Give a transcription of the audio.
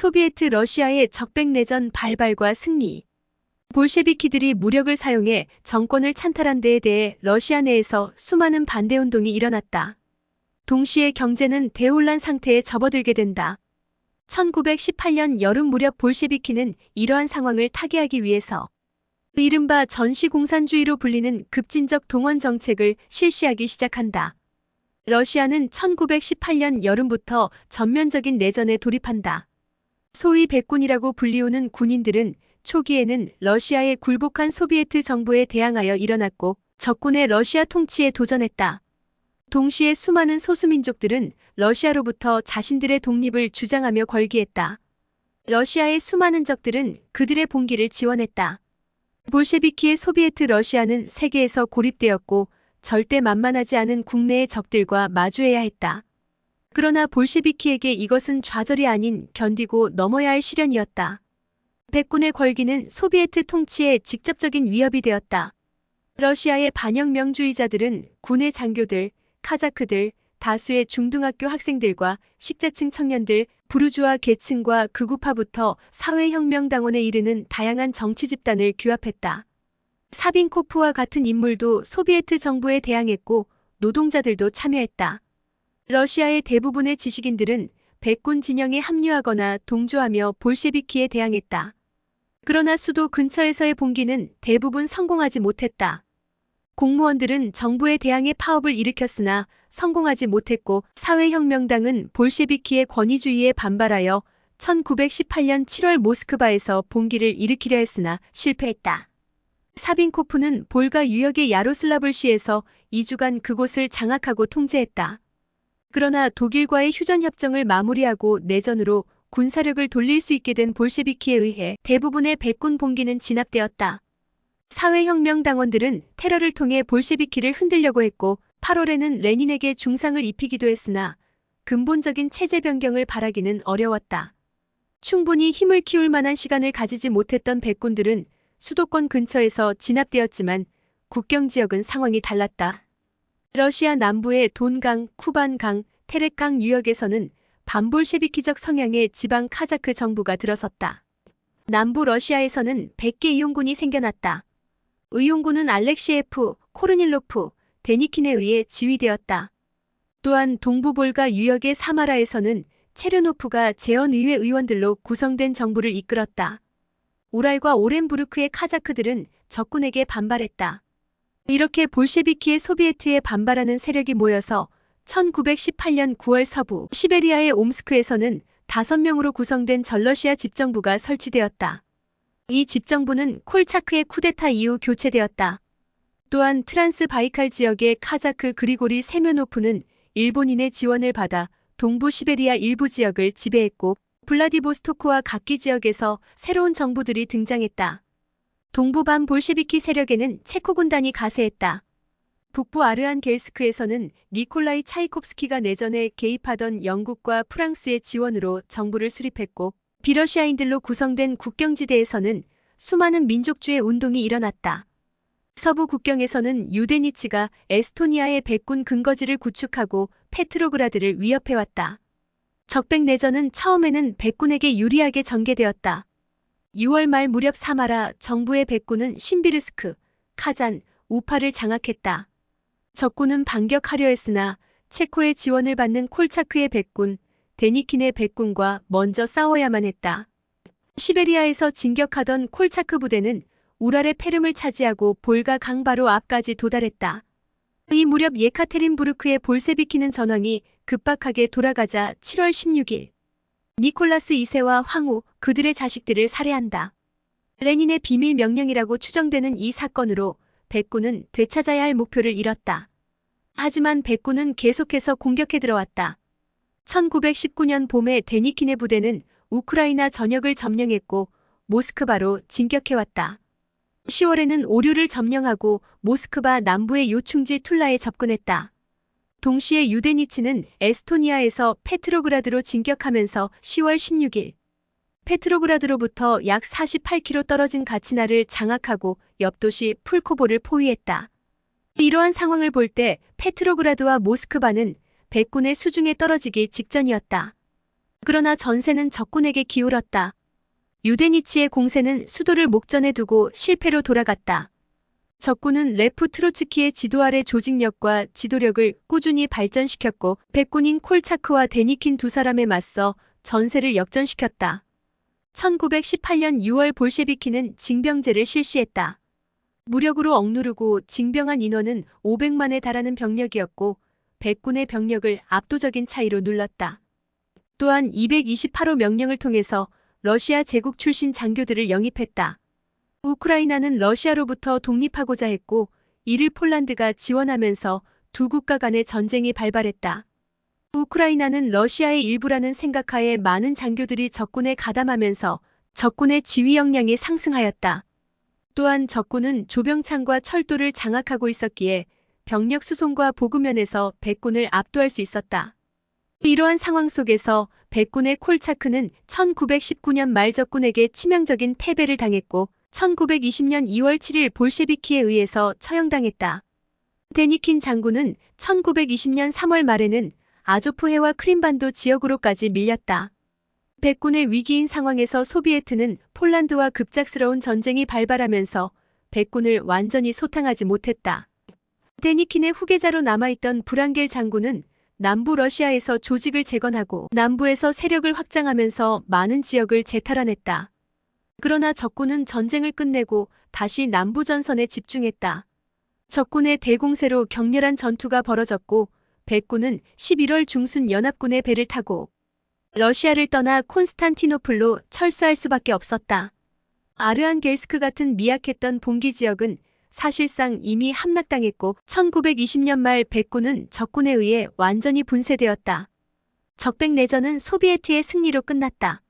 소비에트 러시아의 적백내전 발발과 승리. 볼셰비키들이 무력을 사용해 정권을 찬탈한 데에 대해 러시아 내에서 수많은 반대운동이 일어났다. 동시에 경제는 대혼란 상태에 접어들게 된다. 1918년 여름 무렵 볼셰비키는 이러한 상황을 타개하기 위해서 이른바 전시공산주의로 불리는 급진적 동원 정책을 실시하기 시작한다. 러시아는 1918년 여름부터 전면적인 내전에 돌입한다. 소위 백군이라고 불리우는 군인들은 초기에는 러시아의 굴복한 소비에트 정부에 대항하여 일어났고 적군의 러시아 통치에 도전했다. 동시에 수많은 소수민족들은 러시아로부터 자신들의 독립을 주장하며 걸기했다. 러시아의 수많은 적들은 그들의 봉기를 지원했다. 볼셰비키의 소비에트 러시아는 세계에서 고립되었고 절대 만만하지 않은 국내의 적들과 마주해야 했다. 그러나 볼셰비키에게 이것은 좌절이 아닌 견디고 넘어야 할 시련이었다. 백군의 걸기는 소비에트 통치에 직접적인 위협이 되었다. 러시아의 반혁명주의자들은 군의 장교들, 카자크들, 다수의 중등학교 학생들과 식자층 청년들, 부르주아 계층과 극우파부터 사회혁명당원에 이르는 다양한 정치 집단을 규합했다. 사빈코프와 같은 인물도 소비에트 정부에 대항했고 노동자들도 참여했다. 러시아의 대부분의 지식인들은 백군 진영에 합류하거나 동조하며 볼셰비키에 대항했다. 그러나 수도 근처에서의 봉기는 대부분 성공하지 못했다. 공무원들은 정부에 대항해 파업을 일으켰으나 성공하지 못했고 사회혁명당은 볼셰비키의 권위주의에 반발하여 1918년 7월 모스크바에서 봉기를 일으키려 했으나 실패했다. 사빈코프는 볼가 유역의 야로슬라블시에서 2주간 그곳을 장악하고 통제했다. 그러나 독일과의 휴전협정을 마무리하고 내전으로 군사력을 돌릴 수 있게 된 볼셰비키에 의해 대부분의 백군 봉기는 진압되었다. 사회혁명당원들은 테러를 통해 볼셰비키를 흔들려고 했고 8월에는 레닌에게 중상을 입히기도 했으나 근본적인 체제 변경을 바라기는 어려웠다. 충분히 힘을 키울 만한 시간을 가지지 못했던 백군들은 수도권 근처에서 진압되었지만 국경 지역은 상황이 달랐다. 러시아 남부의 돈강, 쿠반강, 테렉강 유역에서는 반볼셰비키적 성향의 지방 카자크 정부가 들어섰다. 남부 러시아에서는 100개 의용군이 생겨났다. 의용군은 알렉시에프, 코르닐로프, 데니킨에 의해 지휘되었다. 또한 동부 볼가 유역의 사마라에서는 체르노프가 재헌의회 의원들로 구성된 정부를 이끌었다. 우랄과 오렌부르크의 카자크들은 적군에게 반발했다. 이렇게 볼셰비키의 소비에트에 반발하는 세력이 모여서 1918년 9월 서부 시베리아의 옴스크에서는 5명으로 구성된 전러시아 집정부가 설치되었다. 이 집정부는 콜차크의 쿠데타 이후 교체되었다. 또한 트란스바이칼 지역의 카자크 그리고리 세면노프는 일본인의 지원을 받아 동부 시베리아 일부 지역을 지배했고 블라디보스토크와 각기 지역에서 새로운 정부들이 등장했다. 동부 반볼셰비키 세력에는 체코 군단이 가세했다. 북부 아르한겔스크에서는 니콜라이 차이콥스키가 내전에 개입하던 영국과 프랑스의 지원으로 정부를 수립했고 비러시아인들로 구성된 국경지대에서는 수많은 민족주의 운동이 일어났다. 서부 국경에서는 유데니치가 에스토니아의 백군 근거지를 구축하고 페트로그라드를 위협해왔다. 적백내전은 처음에는 백군에게 유리하게 전개되었다. 6월 말 무렵 사마라 정부의 백군은 신비르스크, 카잔, 우파를 장악했다. 적군은 반격하려 했으나 체코의 지원을 받는 콜차크의 백군, 데니킨의 백군과 먼저 싸워야만 했다. 시베리아에서 진격하던 콜차크 부대는 우랄의 페름을 차지하고 볼가 강 바로 앞까지 도달했다. 이 무렵 예카테린부르크의 볼셰비키는 전황이 급박하게 돌아가자 7월 16일 니콜라스 2세와 황후, 그들의 자식들을 살해한다. 레닌의 비밀 명령이라고 추정되는 이 사건으로 백군은 되찾아야 할 목표를 잃었다. 하지만 백군은 계속해서 공격해 들어왔다. 1919년 봄에 데니킨의 부대는 우크라이나 전역을 점령했고 모스크바로 진격해왔다. 10월에는 오류를 점령하고 모스크바 남부의 요충지 툴라에 접근했다. 동시에 유데니치는 에스토니아에서 페트로그라드로 진격하면서 10월 16일 페트로그라드로부터 약 48km 떨어진 가치나를 장악하고 옆도시 풀코보를 포위했다. 이러한 상황을 볼 때 페트로그라드와 모스크바는 백군의 수중에 떨어지기 직전이었다. 그러나 전세는 적군에게 기울었다. 유데니치의 공세는 수도를 목전에 두고 실패로 돌아갔다. 적군은 레프 트로츠키의 지도 아래 조직력과 지도력을 꾸준히 발전시켰고 백군인 콜차크와 데니킨 두 사람에 맞서 전세를 역전시켰다. 1918년 6월 볼셰비키는 징병제를 실시했다. 무력으로 억누르고 징병한 인원은 500만에 달하는 병력이었고 백군의 병력을 압도적인 차이로 눌렀다. 또한 228호 명령을 통해서 러시아 제국 출신 장교들을 영입했다. 우크라이나는 러시아로부터 독립하고자 했고 이를 폴란드가 지원하면서 두 국가 간의 전쟁이 발발했다. 우크라이나는 러시아의 일부라는 생각하에 많은 장교들이 적군에 가담하면서 적군의 지휘 역량이 상승하였다. 또한 적군은 조병창과 철도를 장악하고 있었기에 병력 수송과 보급면에서 백군을 압도할 수 있었다. 이러한 상황 속에서 백군의 콜차크는 1919년 말 적군에게 치명적인 패배를 당했고 1920년 2월 7일 볼셰비키에 의해서 처형당했다. 데니킨 장군은 1920년 3월 말에는 아조프해와 크림반도 지역으로까지 밀렸다. 백군의 위기인 상황에서 소비에트는 폴란드와 급작스러운 전쟁이 발발하면서 백군을 완전히 소탕하지 못했다. 데니킨의 후계자로 남아있던 브랑겔 장군은 남부 러시아에서 조직을 재건하고 남부에서 세력을 확장하면서 많은 지역을 재탈환했다. 그러나 적군은 전쟁을 끝내고 다시 남부 전선에 집중했다. 적군의 대공세로 격렬한 전투가 벌어졌고 백군은 11월 중순 연합군의 배를 타고 러시아를 떠나 콘스탄티노플로 철수할 수밖에 없었다. 아르한겔스크 같은 미약했던 봉기 지역은 사실상 이미 함락당했고 1920년 말 백군은 적군에 의해 완전히 분쇄되었다. 적백내전은 소비에트의 승리로 끝났다.